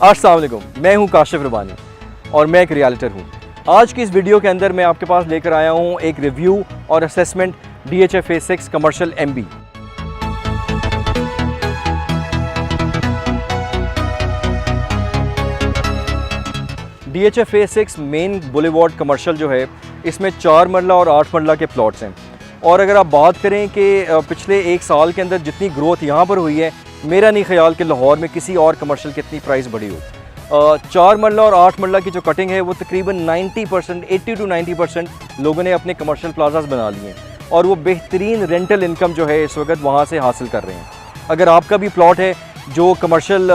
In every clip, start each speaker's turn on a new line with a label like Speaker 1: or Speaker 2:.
Speaker 1: अस्सलाम वालेकुम, मैं हूं काशिफ रबानी और मैं एक रियल्टर हूं। आज की इस वीडियो के अंदर मैं आपके पास लेकर आया हूं एक रिव्यू और assessment DHA phase 6 commercial MB। DHA phase 6 main boulevard commercial जो है, इसमें 4 मरला और 8 मरला के प्लॉट्स हैं। और अगर आप बात करें कि पिछले एक साल के अंदर जितनी ग्रोथ यहाँ पर हुई है, मेरा नहीं ख्याल कि लाहौर में किसी और कमर्शियल की इतनी प्राइस बढ़ी हो। 4 मरला और 8 मरला की जो कटिंग है वो तकरीबन 90%, 80 to 90% लोगों ने अपने कमर्शियल प्लाजाज बना लिए हैं और वो बेहतरीन रेंटल इनकम जो है इस वक्त वहाँ से हासिल कर रहे हैं। अगर आपका भी प्लॉट है जो कमर्शियल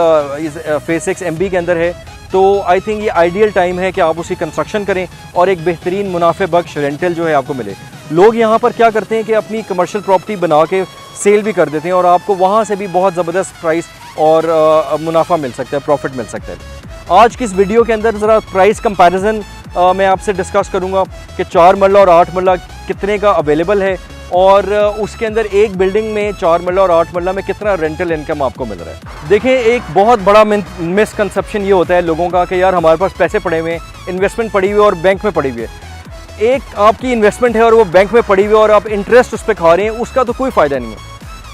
Speaker 1: फेज 6 MB के अंदर है, तो आई थिंक ये आइडियल टाइम है कि आप उसकी कंस्ट्रक्शन करें और एक बेहतरीन मुनाफे बख्श रेंटल जो है आपको मिले। लोग यहाँ पर क्या करते हैं कि अपनी कमर्शियल प्रॉपर्टी बना के सेल भी कर देते हैं और आपको वहाँ से भी बहुत ज़बरदस्त प्राइस और मुनाफा मिल सकता है, प्रॉफिट मिल सकता है। आज की इस वीडियो के अंदर ज़रा प्राइस कंपैरिजन मैं आपसे डिस्कस करूँगा कि 4 मरला और 8 मरला कितने का अवेलेबल है और उसके अंदर एक बिल्डिंग में 4 मरला और 8 मरला में कितना रेंटल इनकम आपको मिल रहा है। देखिए, एक बहुत बड़ा मिसकंसेप्शन ये होता है लोगों का कि यार हमारे पास पैसे पड़े हुए हैं, इन्वेस्टमेंट पड़ी हुई है और बैंक में पड़ी हुई है। एक आपकी इन्वेस्टमेंट है और वो बैंक में पड़ी हुई है और आप इंटरेस्ट उस पर खा रहे हैं, उसका तो कोई फ़ायदा नहीं है।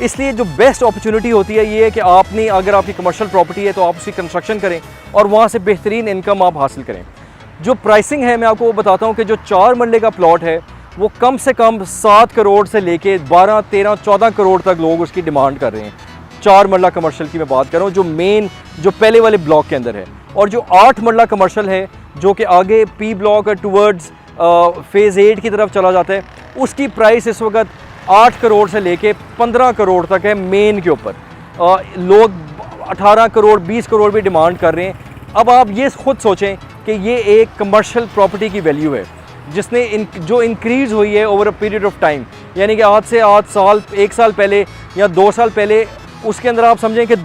Speaker 1: इसलिए जो बेस्ट अपॉर्चुनिटी होती है ये है कि आपने, अगर आपकी कमर्शियल प्रॉपर्टी है तो आप उसकी कंस्ट्रक्शन करें और वहाँ से बेहतरीन इनकम आप हासिल करें। जो प्राइसिंग है मैं आपको बताता हूँ कि जो 4 मरले का प्लॉट है वो कम से कम 7 करोड़ से लेके 12, 13, 14 करोड़ तक लोग उसकी डिमांड कर रहे हैं। 4 मरला कमर्शियल की मैं बात कर रहा हूँ जो पहले वाले ब्लॉक के अंदर है। और जो 8 मरला कमर्शियल है जो कि आगे P ब्लॉक टूवर्ड्स फेज़ 8 की तरफ चला जाता है, उसकी प्राइस इस वक्त 8 करोड़ से लेके 15 करोड़ तक है मेन के ऊपर। लोग 18 करोड़ 20 करोड़ भी डिमांड कर रहे हैं। अब आप ये खुद सोचें कि ये एक कमर्शियल प्रॉपर्टी की वैल्यू है जिसने जो इंक्रीज़ हुई है over a period of time, यानी कि आज से 8 साल, 1 साल पहले या 2 साल पहले, उसके अंदर आप समझें कि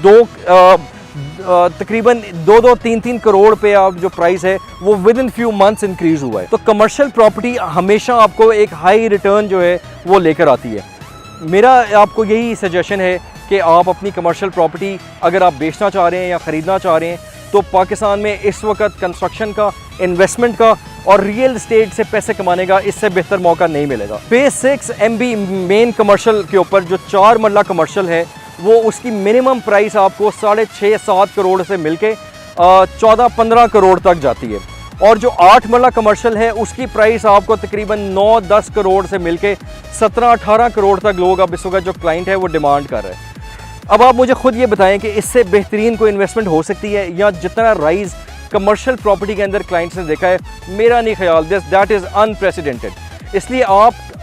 Speaker 1: तकरीबन 2-2, 3-3 करोड़ पे आप जो प्राइस है वो with in few months increase हुआ है। तो कमर्शियल प्रॉपर्टी हमेशा आपको एक हाई रिटर्न जो है वो लेकर आती है। मेरा आपको यही सजेशन है कि आप अपनी कमर्शियल प्रॉपर्टी अगर आप बेचना चाह रहे हैं या ख़रीदना चाह रहे हैं, तो पाकिस्तान में इस वक्त कंस्ट्रक्शन का, इन्वेस्टमेंट का और रियल एस्टेट से पैसे कमाने का इससे बेहतर मौका नहीं मिलेगा। फेज 6 MB मेन कमर्शियल के ऊपर जो 4 मरला कमर्शियल है वो उसकी मिनिमम प्राइस आपको 6.5-7 करोड़ से मिलके 14-15 करोड़ तक जाती है। और जो 8 मरला कमर्शियल है उसकी प्राइस आपको तकरीबन 9-10 करोड़ से मिलके 17-18 करोड़ तक लोग अब इस वक्त जो क्लाइंट है वो डिमांड कर रहे हैं। अब आप मुझे खुद ये बताएं कि इससे बेहतरीन कोई इन्वेस्टमेंट हो सकती है या जितना राइज कमर्शियल प्रॉपर्टी के अंदर क्लाइंट्स ने देखा है, मेरा नहीं ख्याल, दैट इज़ अनप्रेसिडेंटेड। इसलिए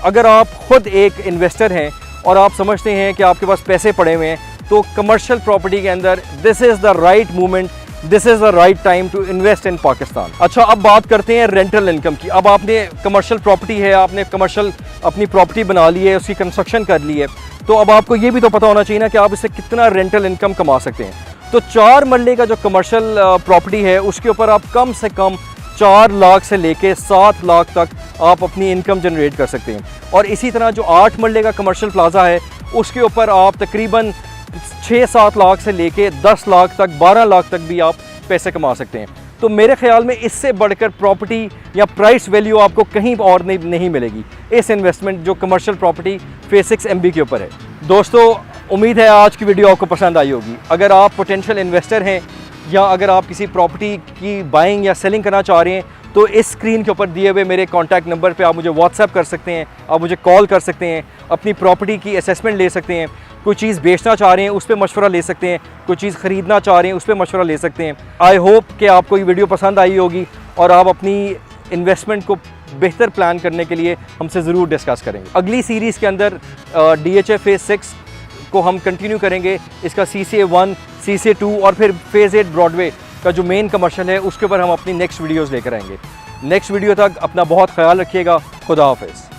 Speaker 1: अगर आप खुद एक इन्वेस्टर हैं और आप समझते हैं कि आपके पास पैसे पड़े हुए हैं, तो कमर्शियल प्रॉपर्टी के अंदर this is the right movement, this is the right time to invest in Pakistan. अच्छा, अब बात करते हैं रेंटल इनकम की। अब आपने कमर्शियल प्रॉपर्टी है, आपने कमर्शियल अपनी प्रॉपर्टी बना ली है, उसकी कंस्ट्रक्शन कर ली है, तो अब आपको ये भी तो पता होना चाहिए ना कि आप इससे कितना रेंटल इनकम कमा सकते हैं। तो 4 मरले का जो कमर्शियल प्रॉपर्टी है उसके ऊपर आप कम से कम 4 लाख से लेके 7 लाख तक आप अपनी इनकम जनरेट कर सकते हैं। और इसी तरह जो 8 मरले का कमर्शियल प्लाजा है उसके ऊपर आप तकरीबन 6-7 लाख से लेके 10 लाख तक, 12 लाख तक भी आप पैसे कमा सकते हैं। तो मेरे ख्याल में इससे बढ़कर प्रॉपर्टी या प्राइस वैल्यू आपको कहीं और नहीं मिलेगी इस इन्वेस्टमेंट जो कमर्शियल प्रॉपर्टी फेज 6 MB के ऊपर है। दोस्तों, उम्मीद है आज की वीडियो आपको पसंद आई होगी। अगर आप पोटेंशियल इन्वेस्टर हैं या अगर आप किसी प्रॉपर्टी की बाइंग या सेलिंग करना चाह रहे हैं, तो इस स्क्रीन के ऊपर दिए हुए मेरे कॉन्टैक्ट नंबर पे आप मुझे व्हाट्सएप कर सकते हैं, आप मुझे कॉल कर सकते हैं, अपनी प्रॉपर्टी की असेसमेंट ले सकते हैं, कोई चीज़ बेचना चाह रहे हैं उस पर मशवरा ले सकते हैं, कोई चीज़ ख़रीदना चाह रहे हैं उस पर मशवरा ले सकते हैं। आई होप कि आपको ये वीडियो पसंद आई होगी और आप अपनी इन्वेस्टमेंट को बेहतर प्लान करने के लिए हमसे ज़रूर डिस्कस करेंगे। अगली सीरीज़ के अंदर DHA फेज 6 को हम कंटिन्यू करेंगे। इसका CCA 1, CCA 2 और फिर फेज़ 8 ब्रॉडवे का जो मेन कमर्शियल है उसके ऊपर हम अपनी नेक्स्ट वीडियोज़ लेकर आएंगे। नेक्स्ट वीडियो तक अपना बहुत ख्याल रखिएगा। खुदा हाफिज़।